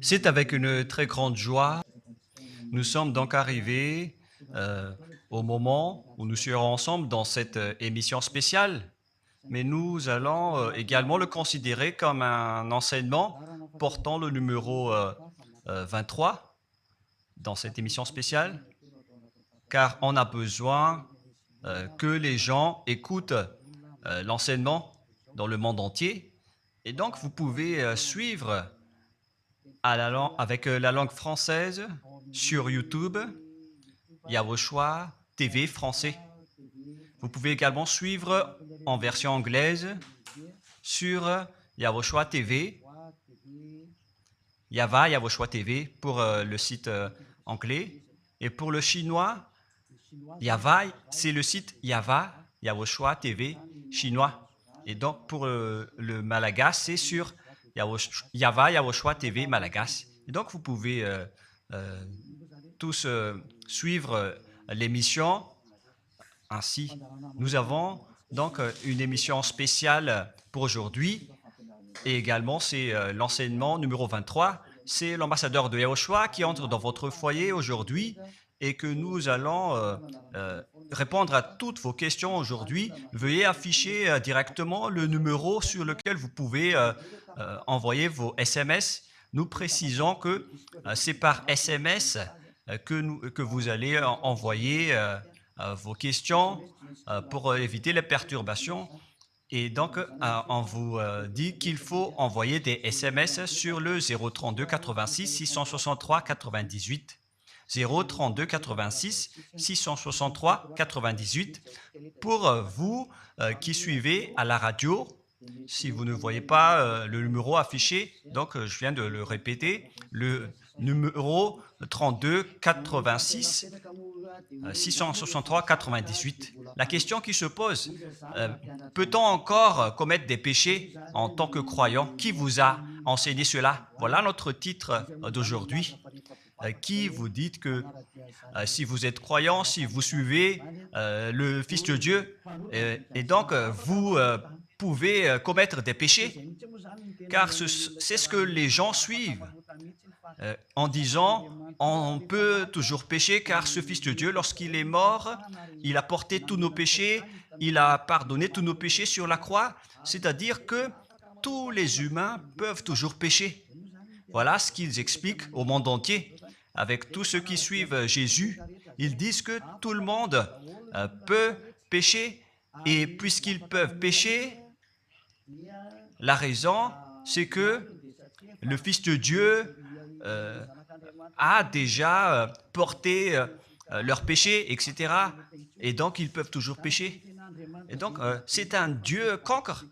C'est avec une très grande joie. Nous sommes donc arrivés au moment où nous serons ensemble dans cette émission spéciale, mais nous allons également le considérer comme un enseignement portant le numéro 23 dans cette émission spéciale, car on a besoin que les gens écoutent l'enseignement dans le monde entier. Et donc, vous pouvez suivre avec la langue française sur YouTube, Yawoshua TV français. Vous pouvez également suivre en version anglaise sur Yawoshua TV, Yawoshua TV pour le site anglais. Et pour le chinois, c'est le site Yawoshua TV chinois. Et donc pour le malagasy, c'est sur Yawoshua TV malagasy. Et donc vous pouvez tous suivre l'émission ainsi. Nous avons donc une émission spéciale pour aujourd'hui et également c'est l'enseignement numéro 23. C'est l'ambassadeur de Yawoshua qui entre dans votre foyer aujourd'hui et que nous allons répondre à toutes vos questions aujourd'hui. Veuillez afficher directement le numéro sur lequel vous pouvez envoyer vos SMS. Nous précisons que c'est par SMS que vous allez envoyer vos questions pour éviter les perturbations. Et donc, on vous dit qu'il faut envoyer des SMS sur le 032 86 663 98. 032 86 663 98 pour vous qui suivez à la radio. Si vous ne voyez pas le numéro affiché, donc je viens de le répéter, le numéro 32 86 663 98. La question qui se pose, peut-on encore commettre des péchés en tant que croyant? Qui vous a enseigné cela? Voilà notre titre d'aujourd'hui. Qui vous dites que si vous êtes croyant, si vous suivez le Fils de Dieu, et donc vous pouvez commettre des péchés, car c'est ce que les gens suivent en disant on peut toujours pécher car ce Fils de Dieu, lorsqu'il est mort, il a porté tous nos péchés, il a pardonné tous nos péchés sur la croix, c'est-à-dire que tous les humains peuvent toujours pécher. Voilà ce qu'ils expliquent au monde entier. Avec tous ceux qui suivent Jésus, ils disent que tout le monde peut pécher et puisqu'ils peuvent pécher, la raison, c'est que le Fils de Dieu a déjà porté leurs péchés, etc. Et donc, ils peuvent toujours pécher. Et donc, c'est un Dieu cancre.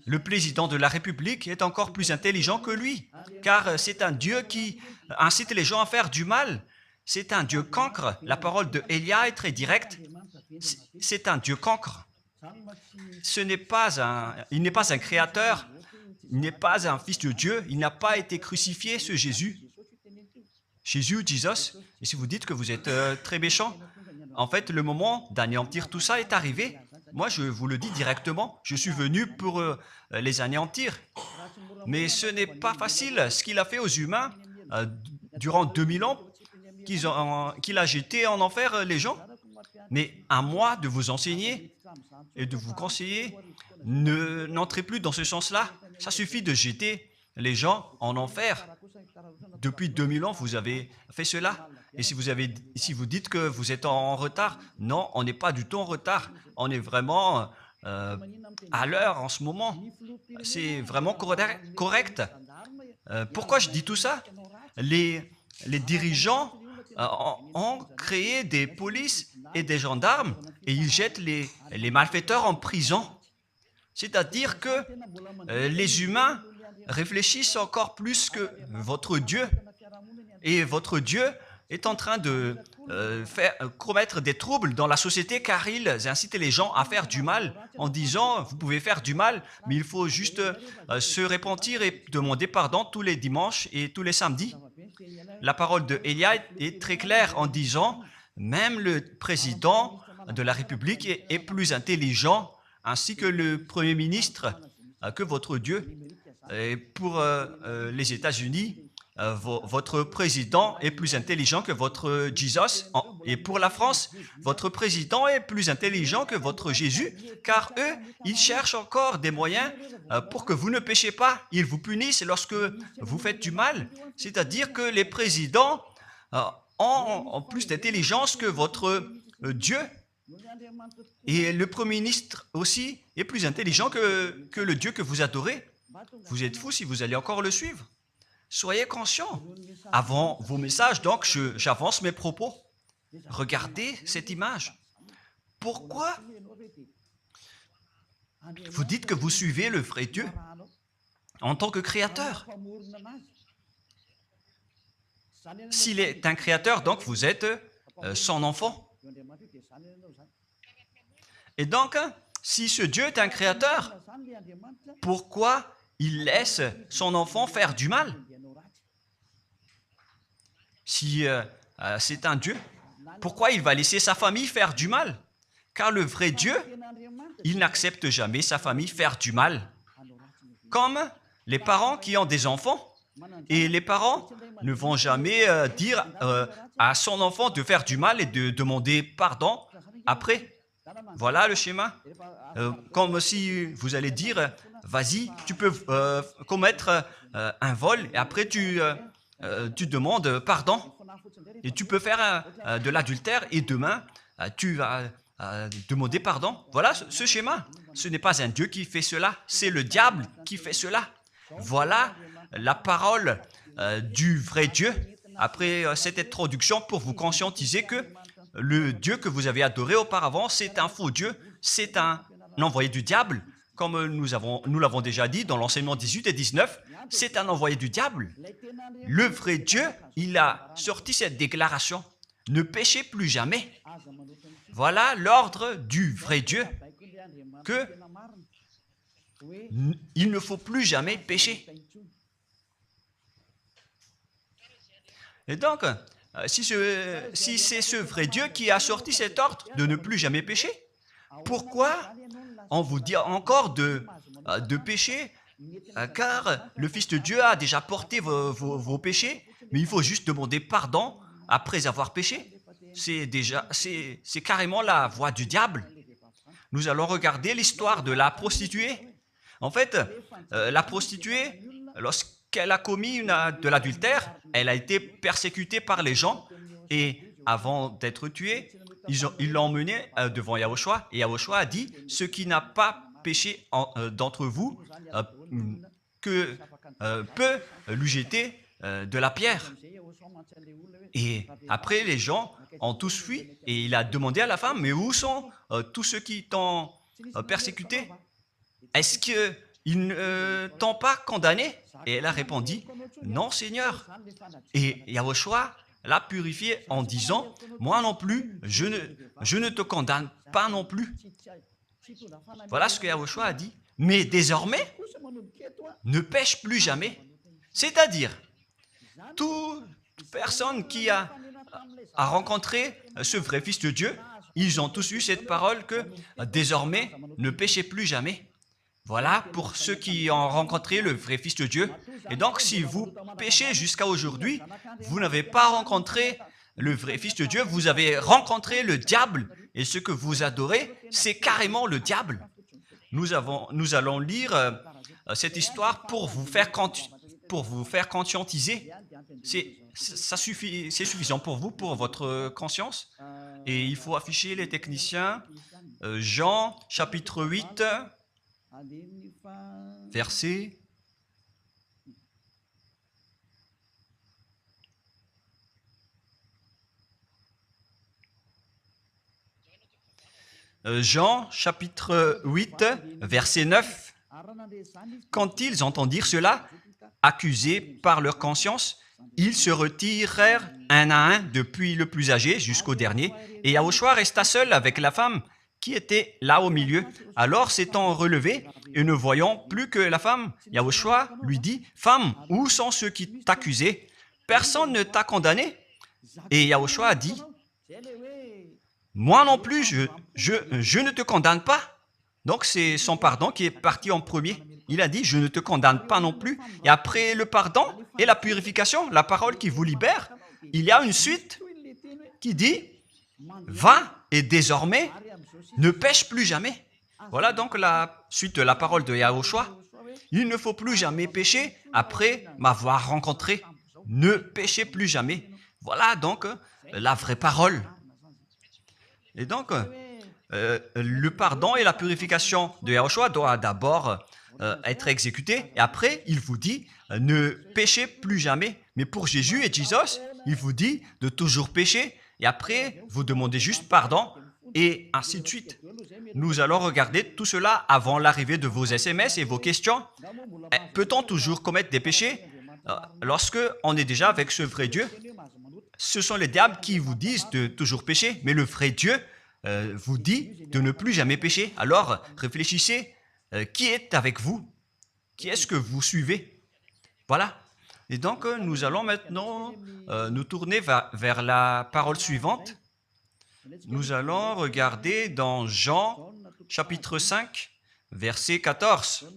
Le président de la République est encore plus intelligent que lui, car c'est un Dieu qui incite les gens à faire du mal. C'est un Dieu cancre. La parole de Élia est très directe. C'est un Dieu cancre. Il n'est pas un créateur, il n'est pas un fils de Dieu, il n'a pas été crucifié, ce Jésus. Jesus. Et si vous dites que vous êtes très méchant, en fait, le moment d'anéantir tout ça est arrivé. Moi, je vous le dis directement, je suis venu pour les anéantir. Mais ce n'est pas facile. Ce qu'il a fait aux humains durant 2000 ans, qu'il a jeté en enfer les gens. Mais à moi de vous enseigner et de vous conseiller, n'entrez plus dans ce sens-là. Ça suffit de jeter les gens en enfer. Depuis 2000 ans, vous avez fait cela. Et si vous dites que vous êtes en retard, non, on n'est pas du tout en retard. On est vraiment à l'heure en ce moment. C'est vraiment correct. Pourquoi je dis tout ça? Les dirigeants ont créé des polices et des gendarmes et ils jettent les malfaiteurs en prison. C'est-à-dire que les humains réfléchissent encore plus que votre Dieu. Et votre Dieu est en train de commettre des troubles dans la société car ils incitent les gens à faire du mal en disant vous pouvez faire du mal, mais il faut juste se repentir et demander pardon tous les dimanches et tous les samedis. La parole de Élia est très claire en disant même le président de la République est plus intelligent ainsi que le Premier ministre que votre Dieu. Et pour les États-Unis, votre président est plus intelligent que votre Jesus. Et pour la France, votre président est plus intelligent que votre Jésus, car eux, ils cherchent encore des moyens pour que vous ne péchiez pas. Ils vous punissent lorsque vous faites du mal. C'est-à-dire que les présidents ont plus d'intelligence que votre Dieu. Et le Premier ministre aussi est plus intelligent que le Dieu que vous adorez. Vous êtes fous si vous allez encore le suivre. Soyez conscients. Avant vos messages, donc, j'avance mes propos. Regardez cette image. Pourquoi vous dites que vous suivez le vrai Dieu en tant que créateur? S'il est un créateur, donc vous êtes son enfant. Et donc, si ce Dieu est un créateur, pourquoi il laisse son enfant faire du mal? Si c'est un Dieu, pourquoi il va laisser sa famille faire du mal? Car le vrai Dieu, il n'accepte jamais sa famille faire du mal. Comme les parents qui ont des enfants. Et les parents ne vont jamais dire à son enfant de faire du mal et de demander pardon après. Voilà le schéma. Comme si vous allez dire, vas-y, tu peux commettre un vol et après tu demandes pardon. Et tu peux faire de l'adultère et demain, tu vas demander pardon. Voilà ce schéma. Ce n'est pas un Dieu qui fait cela, c'est le diable qui fait cela. Voilà la parole du vrai Dieu. Après cette introduction, pour vous conscientiser que le Dieu que vous avez adoré auparavant, c'est un faux Dieu, c'est un envoyé du diable. Comme nous l'avons déjà dit dans l'enseignement 18 et 19, c'est un envoyé du diable. Le vrai Dieu, il a sorti cette déclaration. Ne péchez plus jamais. Voilà l'ordre du vrai Dieu, que il ne faut plus jamais pécher. Et donc, si c'est ce vrai Dieu qui a sorti cet ordre de ne plus jamais pécher, pourquoi on vous dit encore de pécher? Car le Fils de Dieu a déjà porté vos péchés, mais il faut juste demander pardon après avoir péché. C'est carrément la voie du diable. Nous allons regarder l'histoire de la prostituée. En fait, la prostituée, lorsqu'elle a commis de l'adultère, elle a été persécutée par les gens et avant d'être tuée, ils l'ont emmenée devant Yahushua et Yahushua a dit « Ce qui n'a pas péché d'entre vous peut lui jeter de la pierre. » Et après, les gens ont tous fui et il a demandé à la femme « Mais où sont tous ceux qui t'ont persécuté? Est-ce qu'ils ne t'ont pas condamné ?» Et elle a répondu « Non, Seigneur. » Et Yahushua l'a purifié en disant « Moi non plus, je ne te condamne pas non plus. » Voilà ce que Yahushua a dit. Mais désormais, ne pêche plus jamais. C'est-à-dire, toute personne qui a rencontré ce vrai Fils de Dieu, ils ont tous eu cette parole que désormais, ne péchez plus jamais. Voilà pour ceux qui ont rencontré le vrai Fils de Dieu. Et donc, si vous péchez jusqu'à aujourd'hui, vous n'avez pas rencontré le vrai Fils de Dieu, vous avez rencontré le diable. Et ce que vous adorez, c'est carrément le diable. Nous allons lire cette histoire pour vous faire conscientiser. C'est suffisant pour vous, pour votre conscience. Et il faut afficher les techniciens. Jean, chapitre 8, verset... Jean, chapitre 8, verset 9. Quand ils entendirent cela, accusés par leur conscience, ils se retirèrent un à un, depuis le plus âgé jusqu'au dernier, et Yahushua resta seul avec la femme qui était là au milieu. Alors, s'étant relevé et ne voyant plus que la femme, Yahushua lui dit, « Femme, où sont ceux qui t'accusaient? Personne ne t'a condamné ?» Et Yahushua a dit, « Moi non plus, je ne te condamne pas. » Donc, c'est son pardon qui est parti en premier. il a dit, je ne te condamne pas non plus. Et après le pardon et la purification, la parole qui vous libère, il y a une suite qui dit, va et désormais, ne pêche plus jamais. Voilà donc la suite de la parole de Yahushua. Il ne faut plus jamais pécher après m'avoir rencontré. Ne péchez plus jamais. Voilà donc la vraie parole. Et donc, le pardon et la purification de Yahushua doivent d'abord être exécutés. Et après, il vous dit, ne péchez plus jamais. Mais pour Jésus et Jesus, il vous dit de toujours pécher. Et après, vous demandez juste pardon et ainsi de suite. Nous allons regarder tout cela avant l'arrivée de vos SMS et vos questions. Peut-on toujours commettre des péchés lorsque on est déjà avec ce vrai Dieu? Ce sont les diables qui vous disent de toujours pécher, mais le vrai Dieu vous dit de ne plus jamais pécher. Alors, réfléchissez, qui est avec vous? Qui est-ce que vous suivez? Voilà. Et donc, nous allons maintenant nous tourner vers la parole suivante. Nous allons regarder dans Jean, chapitre 5, verset 14.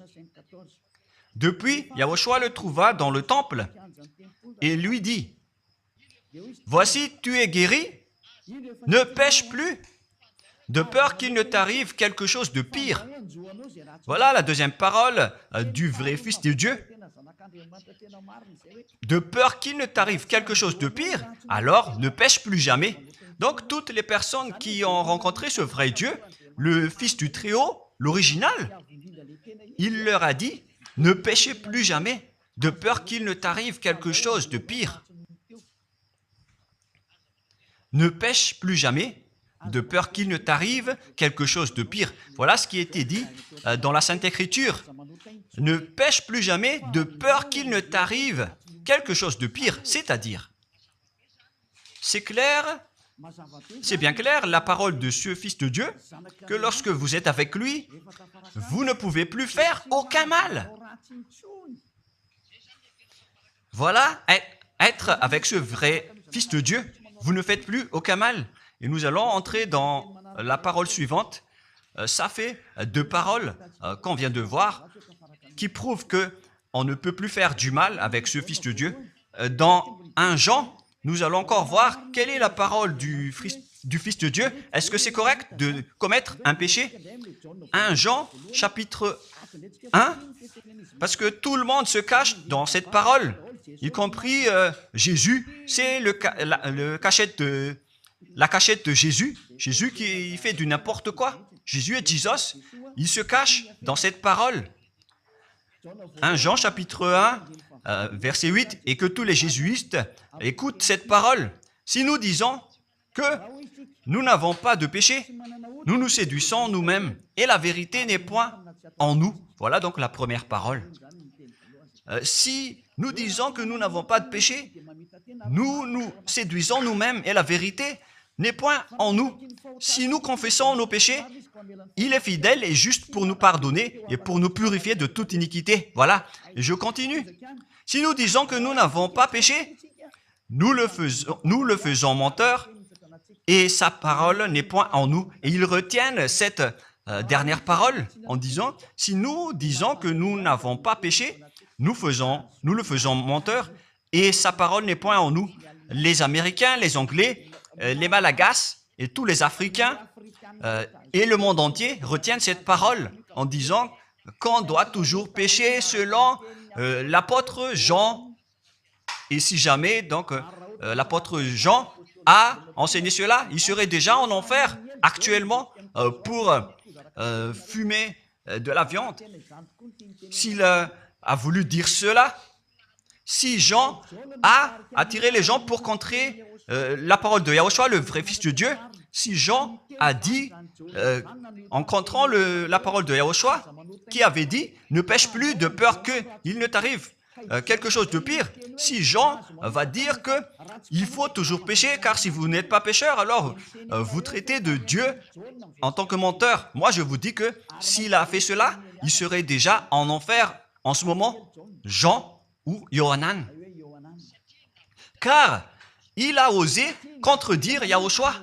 Depuis, Yahushua le trouva dans le temple et lui dit, « Voici, tu es guéri, ne pêche plus, de peur qu'il ne t'arrive quelque chose de pire. » Voilà la deuxième parole du vrai Fils de Dieu. De peur qu'il ne t'arrive quelque chose de pire, alors ne pêche plus jamais. Donc, toutes les personnes qui ont rencontré ce vrai Dieu, le Fils du Très-Haut, l'original, il leur a dit, ne péchez plus jamais, de peur qu'il ne t'arrive quelque chose de pire. Ne pêche plus jamais, de peur qu'il ne t'arrive quelque chose de pire. Voilà ce qui a été dit dans la Sainte Écriture. Ne pêche plus jamais, de peur qu'il ne t'arrive quelque chose de pire. C'est-à-dire, c'est clair, c'est bien clair, la parole de ce Fils de Dieu, que lorsque vous êtes avec lui, vous ne pouvez plus faire aucun mal. Voilà, être avec ce vrai Fils de Dieu, vous ne faites plus aucun mal. Et nous allons entrer dans la parole suivante. Ça fait deux paroles qu'on vient de voir qui prouvent qu'on ne peut plus faire du mal avec ce Fils de Dieu. Dans 1 Jean, nous allons encore voir quelle est la parole du Fils de Dieu. Est-ce que c'est correct de commettre un péché? 1 Jean, chapitre 1, parce que tout le monde se cache dans cette parole, y compris Jésus. C'est la cachette de Jésus. Jésus qui fait du n'importe quoi. Jésus et Jesus, ils se cachent dans cette parole. 1 Jean, chapitre 1, verset 8, et que tous les jésuites écoutent cette parole. Si nous disons que nous n'avons pas de péché, nous nous séduisons nous-mêmes, et la vérité n'est point en nous. Voilà donc la première parole. Si nous disons que nous n'avons pas de péché, nous nous séduisons nous-mêmes, et la vérité n'est point en nous. Si nous confessons nos péchés, il est fidèle et juste pour nous pardonner et pour nous purifier de toute iniquité. Voilà, et je continue. Si nous disons que nous n'avons pas péché, nous le faisons menteur et sa parole n'est point en nous. Et ils retiennent cette dernière parole en disant, si nous disons que nous n'avons pas péché, nous le faisons menteur et sa parole n'est point en nous. Les Américains, les Anglais, les Malagasy et tous les Africains et le monde entier retiennent cette parole en disant qu'on doit toujours pécher selon l'apôtre Jean. Et si jamais donc l'apôtre Jean a enseigné cela, il serait déjà en enfer actuellement pour fumer de la viande. S'il a voulu dire cela, si Jean a attiré les gens pour contrer la parole de Yahushua, le vrai Fils de Dieu, si Jean a dit, en contrant la parole de Yahushua, qui avait dit, ne pêche plus de peur qu'il ne t'arrive quelque chose de pire. Si Jean va dire qu'il faut toujours pécher, car si vous n'êtes pas pécheur, alors vous traitez de Dieu en tant que menteur. Moi, je vous dis que s'il a fait cela, il serait déjà en enfer en ce moment, Jean ou Yohanan. Car il a osé contredire Yahushua.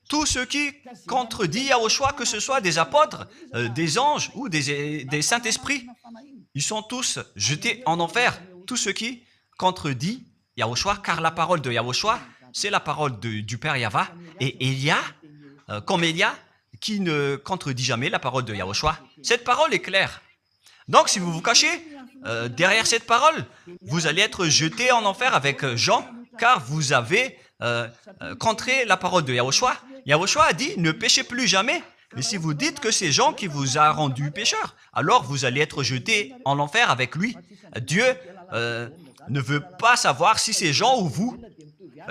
Tout ce qui contredit Yahushua, que ce soit des apôtres, des anges ou des saints-esprits, ils sont tous jetés en enfer. Tous ceux qui contredisent Yahushua, car la parole de Yahushua, c'est la parole du Père Yahva. Et Élia, comme Élia, qui ne contredit jamais la parole de Yahushua. Cette parole est claire. Donc, si vous vous cachez derrière cette parole, vous allez être jeté en enfer avec Jean, car vous avez contré la parole de Yahushua. Yahushua a dit, ne péchez plus jamais. Mais si vous dites que c'est Jean qui vous a rendu pécheur, alors vous allez être jeté en enfer avec lui. Dieu ne veut pas savoir si c'est Jean ou vous.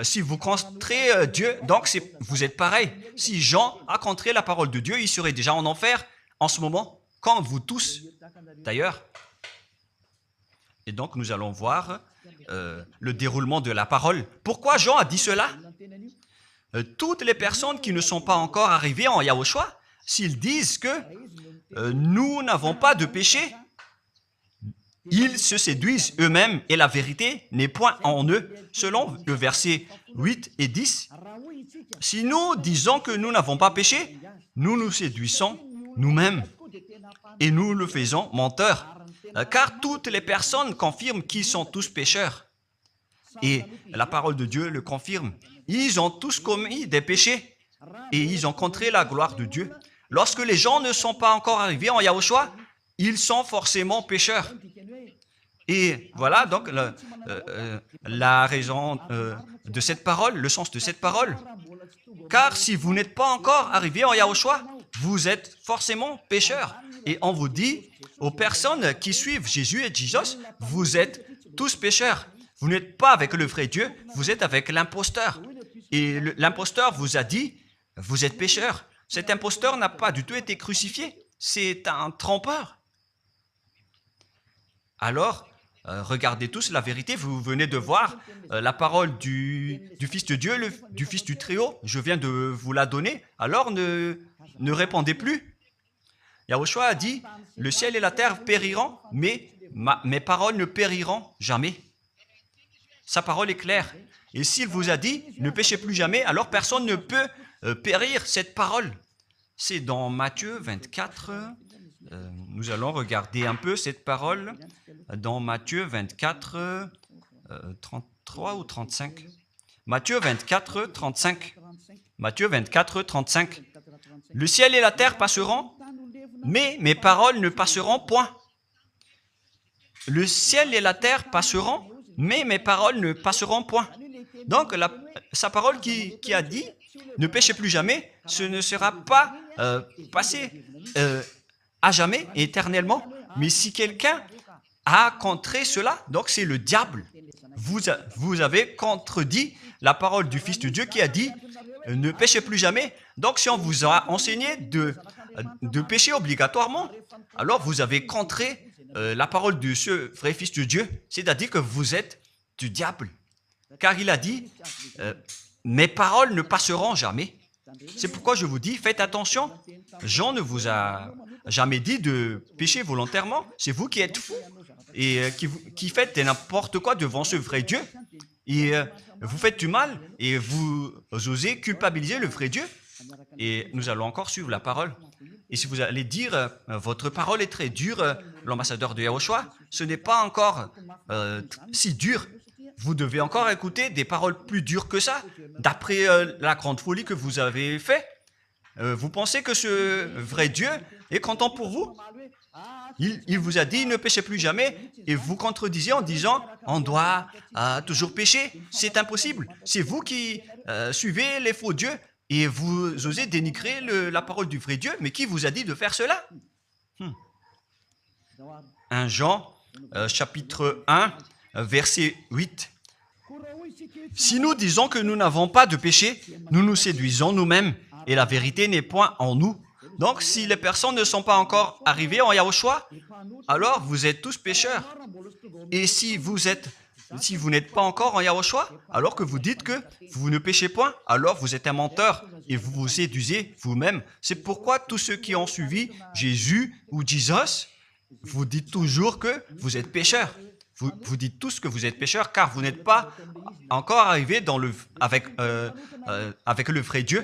Si vous contrez Dieu, donc vous êtes pareil. Si Jean a contré la parole de Dieu, il serait déjà en enfer en ce moment, comme vous tous d'ailleurs. Et donc nous allons voir le déroulement de la parole. Pourquoi Jean a dit cela? Toutes les personnes qui ne sont pas encore arrivées en Yahushua, s'ils disent que nous n'avons pas de péché, ils se séduisent eux-mêmes et la vérité n'est point en eux. Selon le verset 8 et 10, si nous disons que nous n'avons pas péché, nous nous séduisons nous-mêmes et nous le faisons menteur. Car toutes les personnes confirment qu'ils sont tous pécheurs. Et la parole de Dieu le confirme. Ils ont tous commis des péchés et ils ont contré la gloire de Dieu. Lorsque les gens ne sont pas encore arrivés en Yahushua, ils sont forcément pécheurs. Et voilà donc la raison de cette parole, le sens de cette parole. Car si vous n'êtes pas encore arrivé en Yahushua, vous êtes forcément pécheurs. Et on vous dit aux personnes qui suivent Jésus et Jesus, vous êtes tous pécheurs. Vous n'êtes pas avec le vrai Dieu, vous êtes avec l'imposteur. Et l'imposteur vous a dit, vous êtes pécheurs. Cet imposteur n'a pas du tout été crucifié. C'est un trompeur. Alors, regardez tous la vérité. Vous venez de voir la parole du Fils de Dieu, du Fils du Très-Haut. Je viens de vous la donner. Alors, ne répondez plus. Yahushua a dit, le ciel et la terre périront, mais mes paroles ne périront jamais. Sa parole est claire. Et s'il vous a dit, ne péchez plus jamais, alors personne ne peut périr cette parole. C'est dans Matthieu 24. Nous allons regarder un peu cette parole dans Matthieu 24, 33 ou 35. Matthieu 24, 35. Matthieu 24, 35. Le ciel et la terre passeront, mais mes paroles ne passeront point. Le ciel et la terre passeront, mais mes paroles ne passeront point. Donc, sa parole qui a dit, ne péchez plus jamais, ce ne sera pas passé à jamais, éternellement. Mais si quelqu'un a contré cela, donc c'est le diable. Vous avez contredit la parole du Fils de Dieu qui a dit, ne péchez plus jamais. Donc, si on vous a enseigné de pécher obligatoirement, alors vous avez contré la parole de ce vrai Fils de Dieu, c'est-à-dire que vous êtes du diable. Car il a dit, mes paroles ne passeront jamais. C'est pourquoi je vous dis, faites attention. Jean ne vous a jamais dit de pécher volontairement. C'est vous qui êtes fous et qui faites n'importe quoi devant ce vrai Dieu. Et vous faites du mal et vous osez culpabiliser le vrai Dieu. Et nous allons encore suivre la parole. Et si vous allez dire, votre parole est très dure, l'ambassadeur de Yahushua, ce n'est pas encore si dur. Vous devez encore écouter des paroles plus dures que ça, d'après la grande folie que vous avez fait. Vous pensez que ce vrai Dieu est content pour vous? Il vous a dit, ne péchez plus jamais, et vous contredisez en disant, on doit toujours pécher. C'est impossible. C'est vous qui suivez les faux dieux, et vous osez dénigrer la parole du vrai Dieu. Mais qui vous a dit de faire cela? 1 Jean, chapitre 1, verset 8. Si nous disons que nous n'avons pas de péché, nous nous séduisons nous-mêmes et la vérité n'est point en nous. Donc, si les personnes ne sont pas encore arrivées en Yahushua, alors vous êtes tous pécheurs. Et si vous n'êtes pas encore en Yahushua, alors que vous dites que vous ne péchez point, alors vous êtes un menteur et vous vous séduisez vous-même. C'est pourquoi tous ceux qui ont suivi Jésus ou Jesus, vous dites toujours que vous êtes pécheurs. Vous dites tous que vous êtes pécheurs car vous n'êtes pas encore arrivé avec le vrai Dieu.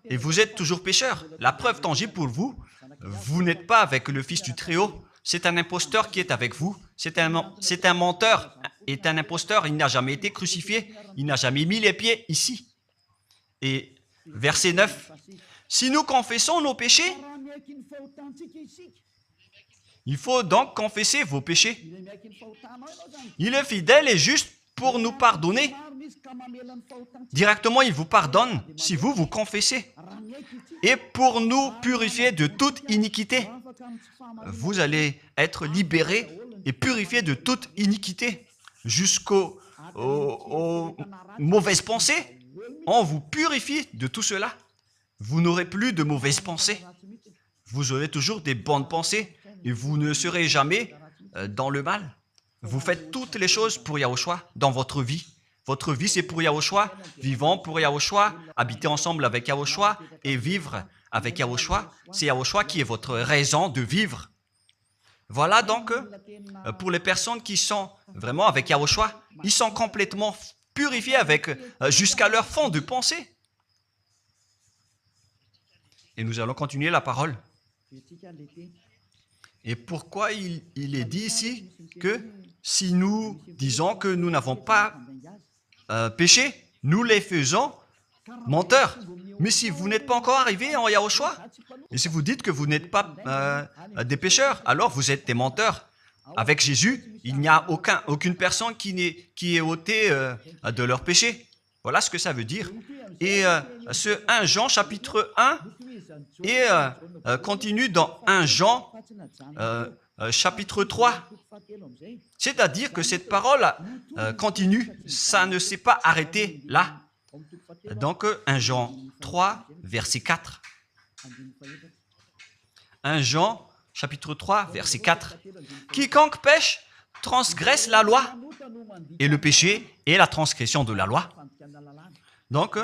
Et vous êtes toujours pécheurs. La preuve tangible pour vous, vous n'êtes pas avec le Fils du Très-Haut. c'est un imposteur qui est avec vous. C'est un menteur, est un imposteur. Il n'a jamais été crucifié. Il n'a jamais mis les pieds ici. Et verset 9. Si nous confessons nos péchés, il faut donc confesser vos péchés. Il est fidèle et juste pour nous pardonner. Directement, il vous pardonne si vous vous confessez. Et pour nous purifier de toute iniquité. Vous allez être libérés et purifiés de toute iniquité. Jusqu'aux mauvaises pensées. On vous purifie de tout cela. Vous n'aurez plus de mauvaises pensées. Vous aurez toujours des bonnes pensées et vous ne serez jamais dans le mal. Vous faites toutes les choses pour Yahushua dans votre vie. Votre vie, c'est pour Yahushua. Vivons pour Yahushua, habiter ensemble avec Yahushua et vivre avec Yahushua. C'est Yahushua qui est votre raison de vivre. Voilà donc, pour les personnes qui sont vraiment avec Yahushua, ils sont complètement purifiés jusqu'à leur fond de pensée. Et nous allons continuer la parole. Et pourquoi il est dit ici que si nous disons que nous n'avons pas péché, nous les faisons menteurs. Mais si vous n'êtes pas encore arrivé en Yahushua, et si vous dites que vous n'êtes pas des pécheurs, alors vous êtes des menteurs. Avec Jésus, il n'y a aucune personne qui est ôtée de leur péché. Voilà ce que ça veut dire. Et ce 1 Jean chapitre 1 et continue dans 1 Jean chapitre 3. C'est-à-dire que cette parole continue, ça ne s'est pas arrêté là. Donc 1 Jean 3, verset 4. 1 Jean chapitre 3, verset 4. Quiconque pêche transgresse la loi, et le péché est la transgression de la loi. Donc,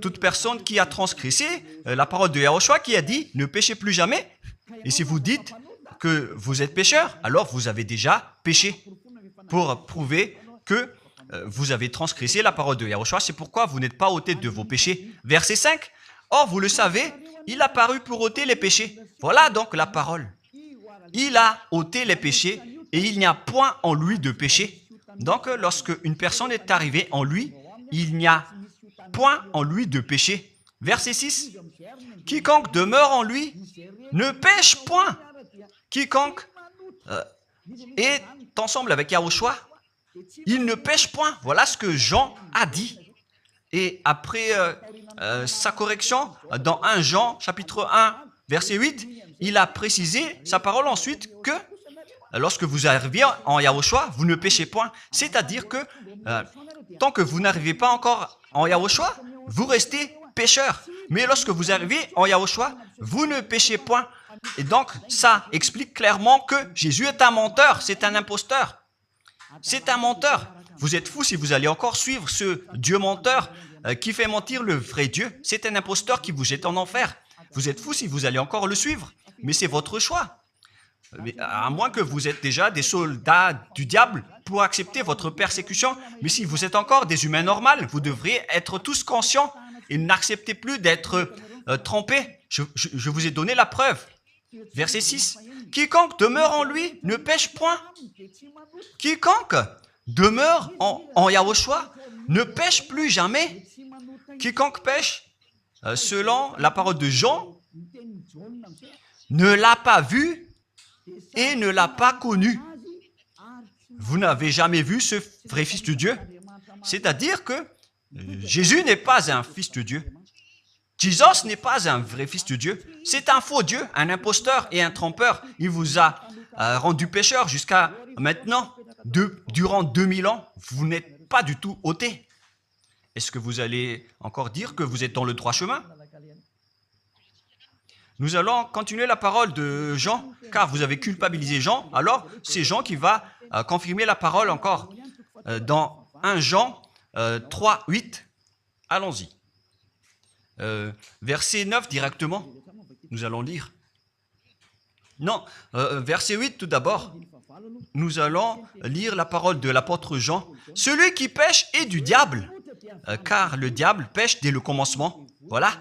toute personne qui a transgressé la parole de Yahushua qui a dit « Ne péchez plus jamais ». Et si vous dites que vous êtes pécheur, alors vous avez déjà péché pour prouver que vous avez transgressé la parole de Yahushua. C'est pourquoi vous n'êtes pas ôté de vos péchés. Verset 5. Or, vous le savez, il a paru pour ôter les péchés. Voilà donc la parole. Il a ôté les péchés et il n'y a point en lui de péché. Donc, lorsque une personne est arrivée en lui, il n'y a point en lui de péché. Verset 6. Quiconque demeure en lui ne pêche point. Quiconque est ensemble avec Yahushua, il ne pêche point. Voilà ce que Jean a dit. Et après sa correction, dans 1 Jean, chapitre 1, verset 8, il a précisé sa parole ensuite que lorsque vous arrivez en Yahushua, vous ne péchez point. C'est-à-dire que tant que vous n'arrivez pas encore en Yahushua, vous restez pécheur. Mais lorsque vous arrivez en Yahushua, vous ne péchez point. Et donc, ça explique clairement que Jésus est un menteur, c'est un imposteur. C'est un menteur. Vous êtes fous si vous allez encore suivre ce Dieu menteur qui fait mentir le vrai Dieu. C'est un imposteur qui vous jette en enfer. Vous êtes fous si vous allez encore le suivre. Mais c'est votre choix. Mais à moins que vous êtes déjà des soldats du diable pour accepter votre persécution. Mais si vous êtes encore des humains normaux, vous devriez être tous conscients et n'acceptez plus d'être trompés. Je vous ai donné la preuve. Verset 6. Quiconque demeure en lui ne pêche point. Quiconque demeure en Yahushua ne pêche plus jamais. Quiconque pêche, selon la parole de Jean, ne l'a pas vu et ne l'a pas connu. Vous n'avez jamais vu ce vrai Fils de Dieu. C'est-à-dire que Jésus n'est pas un Fils de Dieu. Jésus n'est pas un vrai Fils de Dieu. C'est un faux Dieu, un imposteur et un trompeur. Il vous a rendu pécheur jusqu'à maintenant. Durant 2000 ans, vous n'êtes pas du tout ôté. Est-ce que vous allez encore dire que vous êtes dans le droit chemin? Nous allons continuer la parole de Jean, car vous avez culpabilisé Jean. Alors, c'est Jean qui va confirmer la parole encore. Dans 1 Jean 3, 8, allons-y. Verset 9 directement, nous allons lire. Non, verset 8 tout d'abord. Nous allons lire la parole de l'apôtre Jean. Celui qui pêche est du diable, car le diable pêche dès le commencement. Voilà.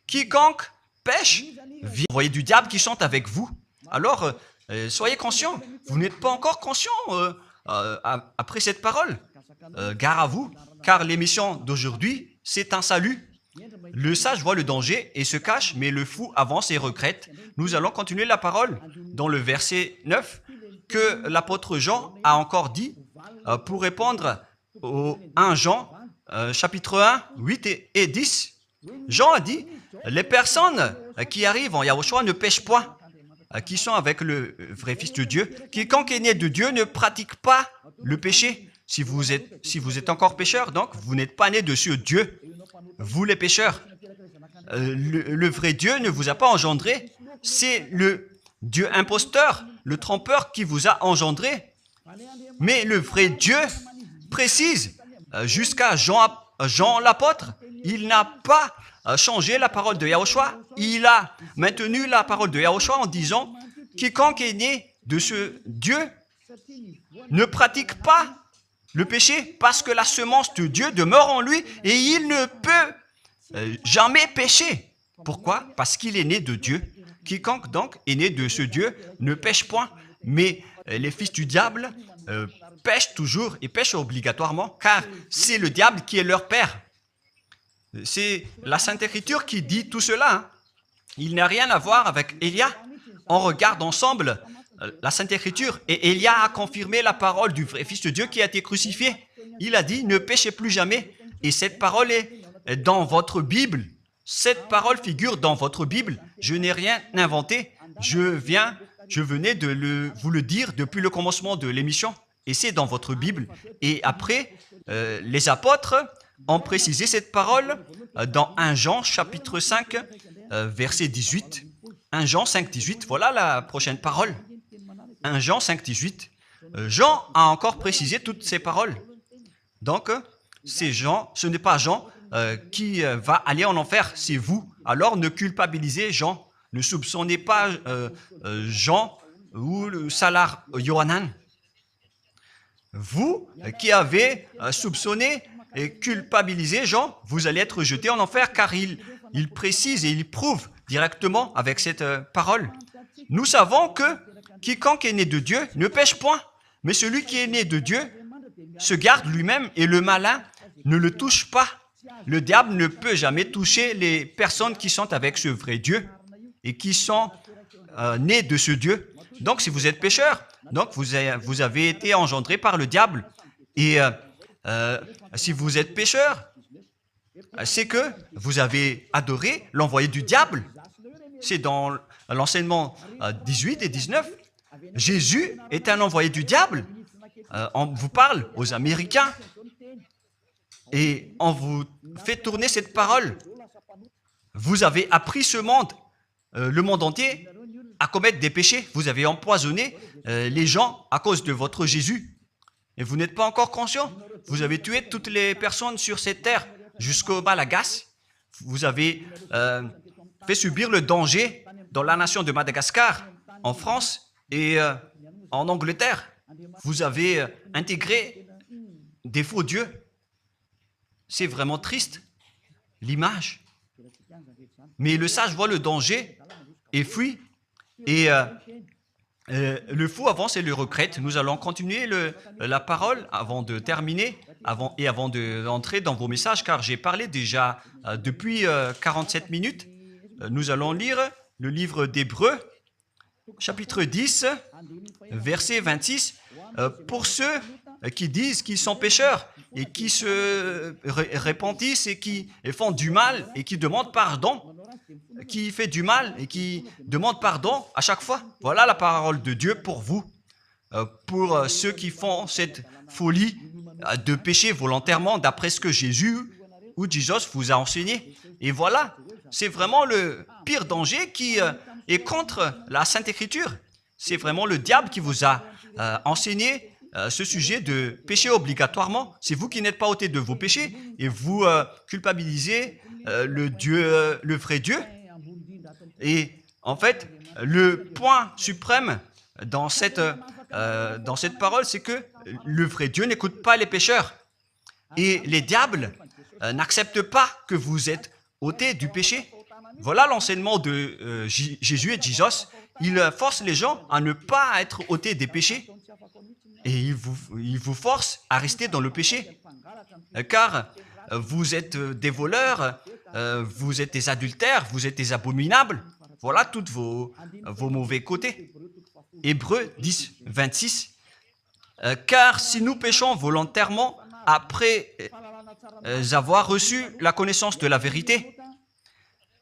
Quiconque pêche, vous voyez du diable qui sont avec vous. Alors, soyez conscients. Vous n'êtes pas encore conscients après cette parole. Gare à vous, car l'émission d'aujourd'hui, c'est un salut. Le sage voit le danger et se cache, mais le fou avance et regrette. Nous allons continuer la parole dans le verset 9 que l'apôtre Jean a encore dit pour répondre au 1 Jean, chapitre 1, 8 et 10. Jean a dit, les personnes qui arrivent en Yahushua ne pêchent point, qui sont avec le vrai Fils de Dieu. Quiconque est né de Dieu ne pratique pas le péché. Si vous êtes encore pécheur, donc vous n'êtes pas né de ce Dieu. Vous les pécheurs, le vrai Dieu ne vous a pas engendré. C'est le Dieu imposteur, le trompeur qui vous a engendré. Mais le vrai Dieu précise, jusqu'à Jean l'apôtre, il n'a pas changé la parole de Yahushua. Il a maintenu la parole de Yahushua en disant, quiconque est né de ce Dieu ne pratique pas le péché parce que la semence de Dieu demeure en lui et il ne peut jamais pécher. Pourquoi? Parce qu'il est né de Dieu. Quiconque donc est né de ce Dieu ne pêche point. Mais les fils du diable pêchent toujours et pêchent obligatoirement car c'est le diable qui est leur père. C'est la Sainte Écriture qui dit tout cela. Hein. Il n'a rien à voir avec Élia. On regarde ensemble la Sainte Écriture et Élia a confirmé la parole du vrai Fils de Dieu qui a été crucifié. Il a dit, ne péchez plus jamais. Et cette parole est dans votre Bible. Cette parole figure dans votre Bible. Je n'ai rien inventé. Je venais de vous le dire depuis le commencement de l'émission. Et c'est dans votre Bible. Et après, les apôtres ont précisé cette parole dans 1 Jean chapitre 5, verset 18. 1 Jean 5, 18. Voilà la prochaine parole. 1 Jean 5, 18. Jean a encore précisé toutes ces paroles. Donc, c'est Jean, ce n'est pas Jean qui va aller en enfer, c'est vous. Alors, ne culpabilisez Jean. Ne soupçonnez pas Jean ou le Salar Yohanan. Vous qui avez soupçonné et culpabilisé Jean, vous allez être jeté en enfer car il précise et il prouve directement avec cette parole. Nous savons que quiconque est né de Dieu ne pêche point, mais celui qui est né de Dieu se garde lui-même et le malin ne le touche pas. Le diable ne peut jamais toucher les personnes qui sont avec ce vrai Dieu et qui sont nées de ce Dieu. Donc, si vous êtes pécheur, donc vous avez été engendré par le diable. Et si vous êtes pécheur, c'est que vous avez adoré l'envoyé du diable. C'est dans l'enseignement 18 et 19. Jésus est un envoyé du diable. On vous parle aux Américains et on vous fait tourner cette parole. Vous avez appris ce monde, le monde entier, à commettre des péchés. Vous avez empoisonné les gens à cause de votre Jésus. Et vous n'êtes pas encore conscient. Vous avez tué toutes les personnes sur cette terre jusqu'au Malagasy. Vous avez fait subir le danger dans la nation de Madagascar, en France et en Angleterre. Vous avez intégré des faux dieux. C'est vraiment triste, l'image. Mais le sage voit le danger et fuit. Et le fou avance et le regrette. Nous allons continuer la parole avant de terminer avant d'entrer dans vos messages, car j'ai parlé déjà depuis 47 minutes. Nous allons lire le livre d'Hébreux, chapitre 10, verset 26. Pour ceux qui disent qu'ils sont pécheurs et qui se repentissent et qui font du mal et qui demandent pardon, qui fait du mal et qui demande pardon à chaque fois. Voilà la parole de Dieu pour vous, pour ceux qui font cette folie de pécher volontairement d'après ce que Jésus ou Jesus vous a enseigné. Et voilà, c'est vraiment le pire danger qui est contre la Sainte Écriture. C'est vraiment le diable qui vous a enseigné ce sujet de pécher obligatoirement. C'est vous qui n'êtes pas ôté de vos péchés et vous culpabilisez le vrai Dieu. Et en fait, le point suprême dans cette parole, c'est que le vrai Dieu n'écoute pas les pécheurs. Et les diables n'acceptent pas que vous êtes ôtés du péché. Voilà l'enseignement de Jésus et Jesus. il force les gens à ne pas être ôtés des péchés. Et il vous force à rester dans le péché. Car vous êtes des voleurs, vous êtes des adultères, vous êtes des abominables. Voilà tous vos mauvais côtés. Hébreux 10, 26. Car si nous péchons volontairement après avoir reçu la connaissance de la vérité,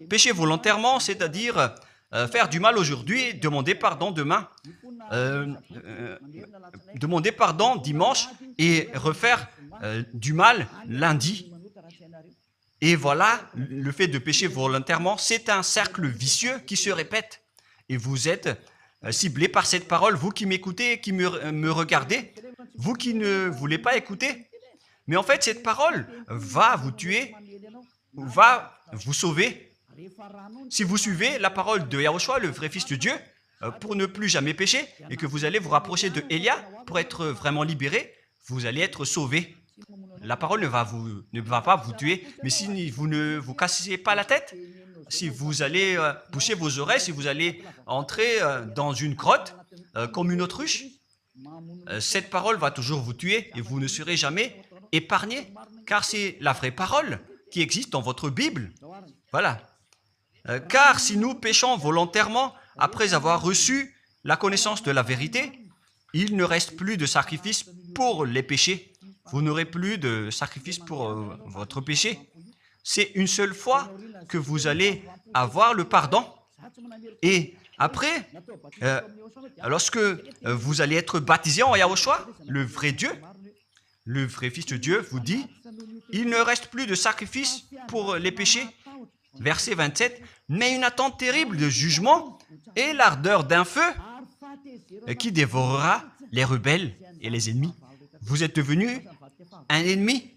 pécher volontairement, c'est-à-dire faire du mal aujourd'hui, demander pardon demain, demander pardon dimanche et refaire du mal lundi. Et voilà, le fait de pécher volontairement, c'est un cercle vicieux qui se répète. Et vous êtes ciblé par cette parole, vous qui m'écoutez, qui me regardez, vous qui ne voulez pas écouter. Mais en fait, cette parole va vous tuer, va vous sauver. Si vous suivez la parole de Yahushua, le vrai Fils de Dieu, pour ne plus jamais pécher, et que vous allez vous rapprocher de Élia pour être vraiment libéré, vous allez être sauvé. La parole ne va pas vous tuer, mais si vous ne vous cassez pas la tête, si vous allez boucher vos oreilles, si vous allez entrer dans une grotte comme une autruche, cette parole va toujours vous tuer et vous ne serez jamais épargné, car c'est la vraie parole qui existe dans votre Bible. Voilà. Car si nous péchons volontairement après avoir reçu la connaissance de la vérité, il ne reste plus de sacrifice pour les péchés. Vous n'aurez plus de sacrifice pour votre péché. C'est une seule fois que vous allez avoir le pardon. Et après, lorsque vous allez être baptisé en Yahushua, le vrai Dieu, le vrai Fils de Dieu vous dit, il ne reste plus de sacrifice pour les péchés. Verset 27, mais une attente terrible de jugement et l'ardeur d'un feu qui dévorera les rebelles et les ennemis. Vous êtes devenu un ennemi.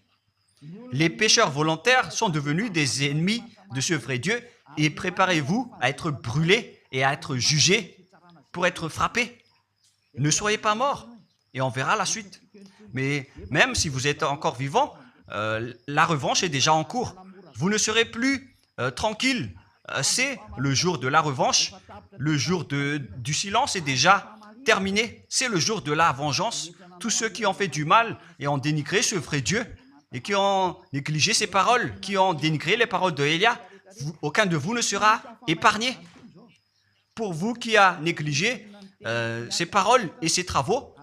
Les pécheurs volontaires sont devenus des ennemis de ce vrai Dieu et préparez-vous à être brûlés et à être jugés pour être frappés. Ne soyez pas morts et on verra la suite. Mais même si vous êtes encore vivant, la revanche est déjà en cours. Vous ne serez plus tranquille. C'est le jour de la revanche. Le jour du silence est déjà terminé. C'est le jour de la vengeance. Tous ceux qui ont fait du mal et ont dénigré ce vrai Dieu et qui ont négligé ses paroles, qui ont dénigré les paroles de Élia, aucun de vous ne sera épargné. Pour vous qui avez négligé ses paroles et ses travaux,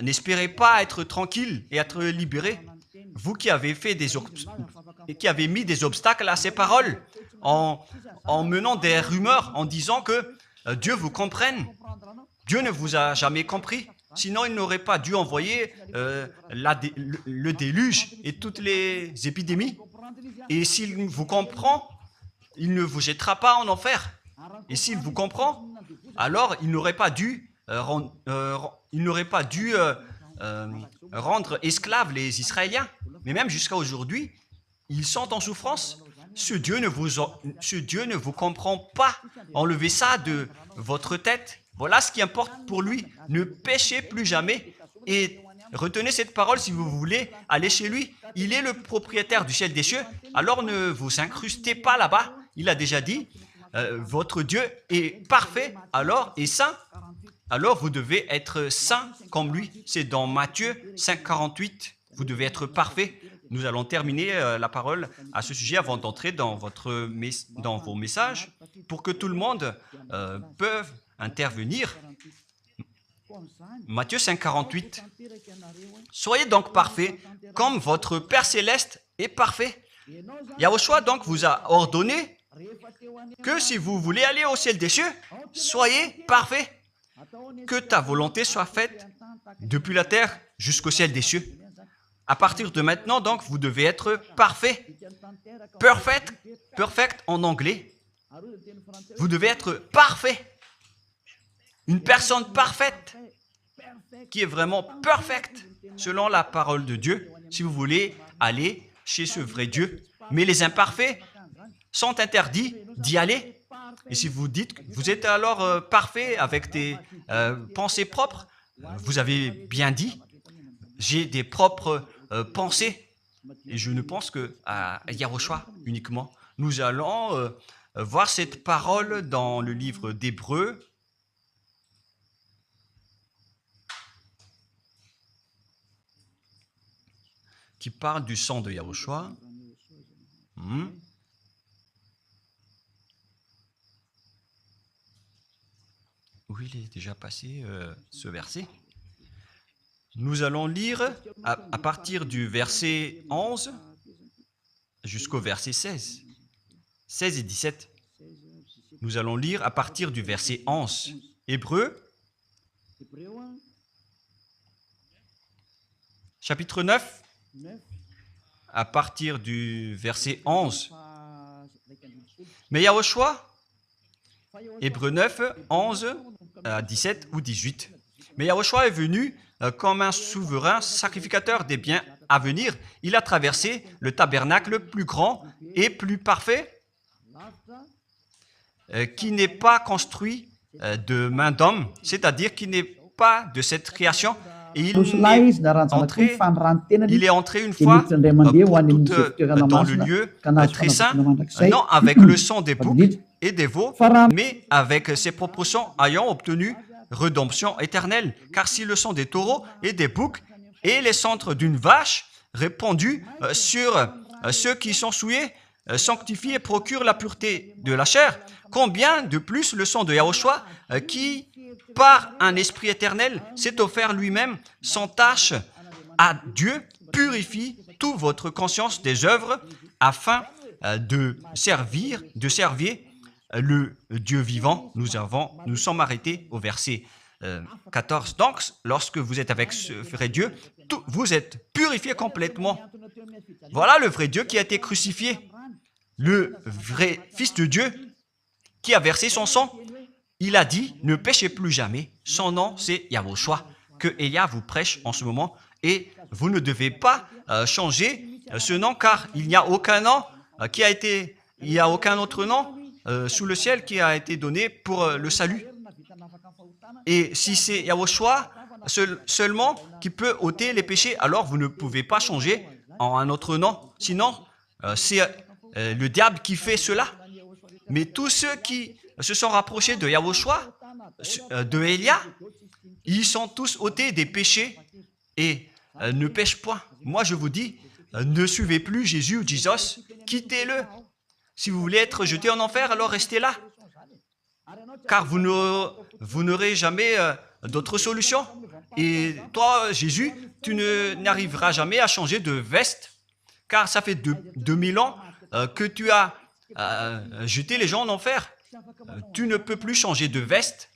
n'espérez pas être tranquille et être libéré. Vous qui avez mis des obstacles à ces paroles en menant des rumeurs, en disant que Dieu vous comprenne. Dieu ne vous a jamais compris. Sinon, il n'aurait pas dû envoyer le déluge et toutes les épidémies. Et s'il vous comprend, il ne vous jettera pas en enfer. Et s'il vous comprend, alors il n'aurait pas dû rendre esclaves les Israéliens. Mais même jusqu'à aujourd'hui, ils sont en souffrance. Ce Dieu ne vous comprend pas. Enlevez ça de votre tête. Voilà ce qui importe pour lui. Ne péchez plus jamais et retenez cette parole si vous voulez aller chez lui. Il est le propriétaire du ciel et des cieux. Alors ne vous incrustez pas là-bas. Il a déjà dit, votre Dieu est parfait alors et saint. Alors vous devez être saint comme lui. C'est dans Matthieu 5, 48. Vous devez être parfait. Nous allons terminer la parole à ce sujet avant d'entrer dans vos messages pour que tout le monde peut intervenir. Matthieu 5, 48. Soyez donc parfaits comme votre Père Céleste est parfait. Yahushua donc vous a ordonné que si vous voulez aller au ciel des cieux, soyez parfaits. Que ta volonté soit faite depuis la terre jusqu'au ciel des cieux. À partir de maintenant, donc, vous devez être parfait. Perfect en anglais. Vous devez être parfait. Une personne parfaite qui est vraiment perfecte selon la parole de Dieu si vous voulez aller chez ce vrai Dieu. Mais les imparfaits sont interdits d'y aller. Et si vous dites que vous êtes alors parfait avec des pensées propres, vous avez bien dit, j'ai des propres pensées et je ne pense qu'à Yahushua uniquement. Nous allons voir cette parole dans le livre d'Hébreux, qui parle du sang de Yahushua. Où il est déjà passé ce verset. Nous allons lire à partir du verset 11 jusqu'au verset 16. 16 et 17. Nous allons lire à partir du verset 11. Hébreux, chapitre 9, à partir du verset 11. Mais Yahushua, Hébreux 9, 11, 17 ou 18. Mais Yahushua est venu comme un souverain sacrificateur des biens à venir. Il a traversé le tabernacle plus grand et plus parfait, qui n'est pas construit de main d'homme, c'est-à-dire qui n'est pas de cette création. Et il est entré une fois pour toutes dans le lieu très saint, non avec le sang des boucs et des veaux, mais avec ses propres sangs ayant obtenu rédemption éternelle. Car si le sang des taureaux et des boucs et les cendres d'une vache répandus sur ceux qui sont souillés sanctifient et procurent la pureté de la chair, combien de plus le sang de Yahushua qui, par un esprit éternel, s'est offert lui-même sans tâche à Dieu, purifie toute votre conscience des œuvres afin de servir le Dieu vivant. Nous sommes arrêtés au verset 14. Donc, lorsque vous êtes avec ce vrai Dieu, vous êtes purifiés complètement. Voilà le vrai Dieu qui a été crucifié. Le vrai Fils de Dieu qui a versé son sang. Il a dit, ne péchez plus jamais. Son nom, c'est Yahushua, que Elia vous prêche en ce moment. Et vous ne devez pas changer ce nom, car il n'y a aucun nom il n'y a aucun autre nom sous le ciel qui a été donné pour le salut. Et si c'est Yahushua seulement qui peut ôter les péchés, alors vous ne pouvez pas changer en un autre nom. Sinon, c'est le diable qui fait cela. Mais tous ceux qui se sont rapprochés de Yahushua, de Elia, ils sont tous ôtés des péchés et ne pêchent point. Moi, je vous dis, ne suivez plus Jésus ou Jesus, quittez-le. Si vous voulez être jeté en enfer, alors restez là. Car vous n'aurez jamais d'autre solution. Et toi, Jésus, tu n'arriveras jamais à changer de veste, car ça fait 2000 ans que tu as jeté les gens en enfer. Tu ne peux plus changer de veste.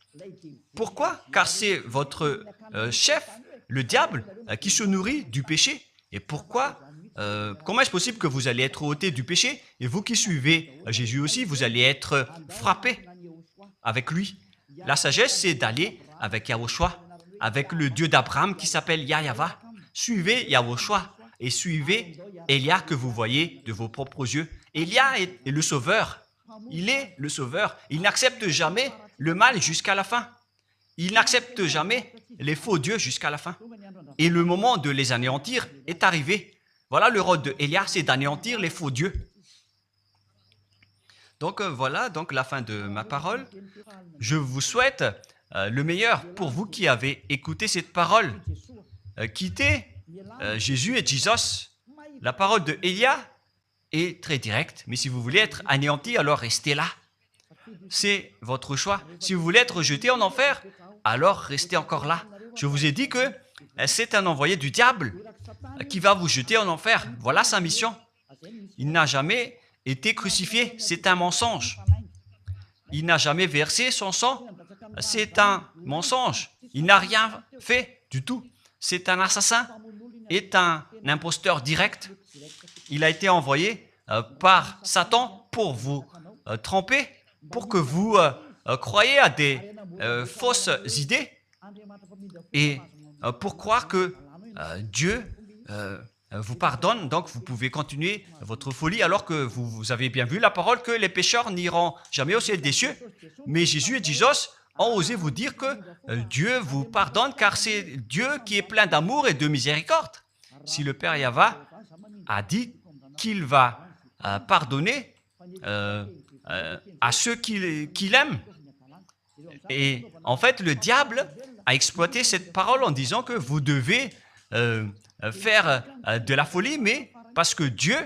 Pourquoi? Car c'est votre chef, le diable, qui se nourrit du péché. Et pourquoi? Comment est-ce possible que vous allez être ôté du péché et vous qui suivez Jésus aussi, vous allez être frappé avec lui? La sagesse, c'est d'aller avec Yahushua, avec le Dieu d'Abraham qui s'appelle Yahva. Suivez Yahushua et suivez Elia que vous voyez de vos propres yeux. Elia est le sauveur. Il est le sauveur. Il n'accepte jamais le mal jusqu'à la fin. Il n'accepte jamais les faux dieux jusqu'à la fin. Et le moment de les anéantir est arrivé. Voilà le rôle de Elia, c'est d'anéantir les faux dieux. Donc voilà donc la fin de ma parole. Je vous souhaite le meilleur pour vous qui avez écouté cette parole. Quittez Jésus et Jesus. La parole de Elia est très directe, mais si vous voulez être anéanti, alors restez là. C'est votre choix. Si vous voulez être jeté en enfer, alors restez encore là. Je vous ai dit que c'est un envoyé du diable qui va vous jeter en enfer. Voilà sa mission. Il n'a jamais été crucifié. C'est un mensonge. Il n'a jamais versé son sang. C'est un mensonge. Il n'a rien fait du tout. C'est un assassin. Est un imposteur direct. Il a été envoyé par Satan pour vous tromper, pour que vous croyiez à des fausses idées et pour croire que Dieu vous pardonne, donc vous pouvez continuer votre folie alors que vous avez bien vu la parole que les pécheurs n'iront jamais au ciel des cieux. Mais Jésus et Jesus ont osé vous dire que Dieu vous pardonne car c'est Dieu qui est plein d'amour et de miséricorde. Si le Père Yahva a dit qu'il va pardonner à ceux qu'il aime. Et en fait, le diable a exploité cette parole en disant que vous devez faire de la folie, mais parce que Dieu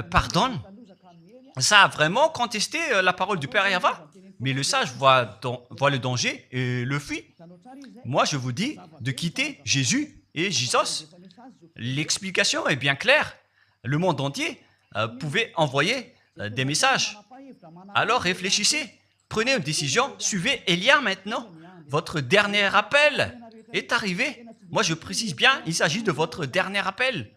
pardonne. Ça a vraiment contesté la parole du Père Yahva. Mais le sage voit le danger et le fuit. Moi, je vous dis de quitter Jésus et Jésus. L'explication est bien claire. Le monde entier pouvait envoyer des messages. Alors réfléchissez, prenez une décision, suivez Élia maintenant. Votre dernier appel est arrivé. Moi, je précise bien, il s'agit de votre dernier appel.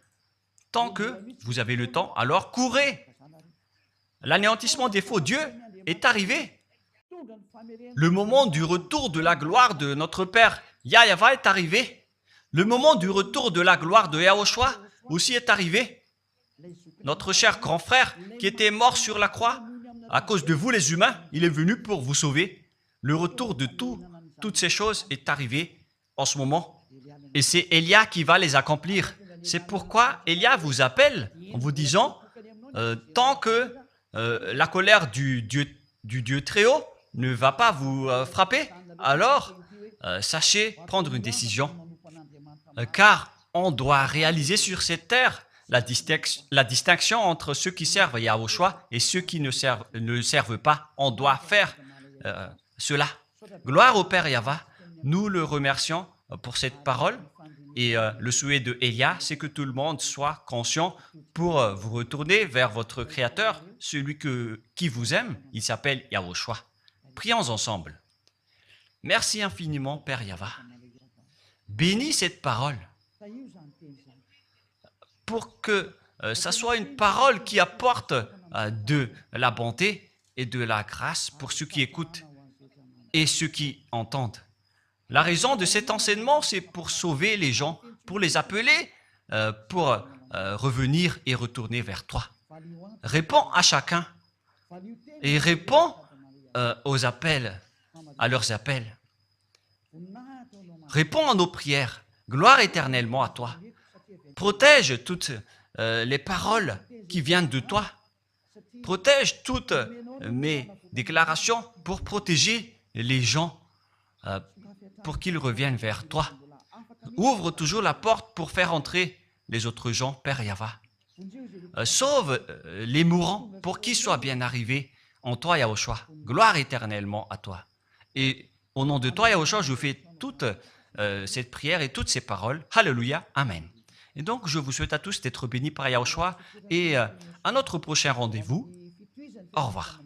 Tant que vous avez le temps, alors courez. L'anéantissement des faux dieux est arrivé. Le moment du retour de la gloire de notre Père Yahva est arrivé. Le moment du retour de la gloire de Yahushua aussi est arrivé. Notre cher grand frère qui était mort sur la croix, à cause de vous les humains, il est venu pour vous sauver. Le retour de toutes ces choses est arrivé en ce moment. Et c'est Élia qui va les accomplir. C'est pourquoi Élia vous appelle en vous disant, tant que la colère du Dieu très haut ne va pas vous frapper, alors sachez prendre une décision. Car on doit réaliser sur cette terre la distinction entre ceux qui servent Yahushua et ceux qui ne servent pas. On doit faire cela. Gloire au Père Yahva. Nous le remercions pour cette parole. Et le souhait de Élia, c'est que tout le monde soit conscient pour vous retourner vers votre Créateur, celui qui vous aime. Il s'appelle Yahushua. Prions ensemble. Merci infiniment, Père Yahva. Bénis cette parole pour que ça soit une parole qui apporte de la bonté et de la grâce pour ceux qui écoutent et ceux qui entendent. La raison de cet enseignement, c'est pour sauver les gens, pour les appeler, pour revenir et retourner vers toi. Réponds à chacun et réponds aux appels, à leurs appels. Réponds à nos prières. Gloire éternellement à toi. Protège toutes les paroles qui viennent de toi. Protège toutes mes déclarations pour protéger les gens, pour qu'ils reviennent vers toi. Ouvre toujours la porte pour faire entrer les autres gens, Père Yahva. Sauve les mourants pour qu'ils soient bien arrivés en toi, Yahushua. Gloire éternellement à toi. Et au nom de toi, Yahushua, je fais toute cette prière et toutes ces paroles. Alléluia. Amen. Et donc, je vous souhaite à tous d'être bénis par Yahushua et à notre prochain rendez-vous. Au revoir.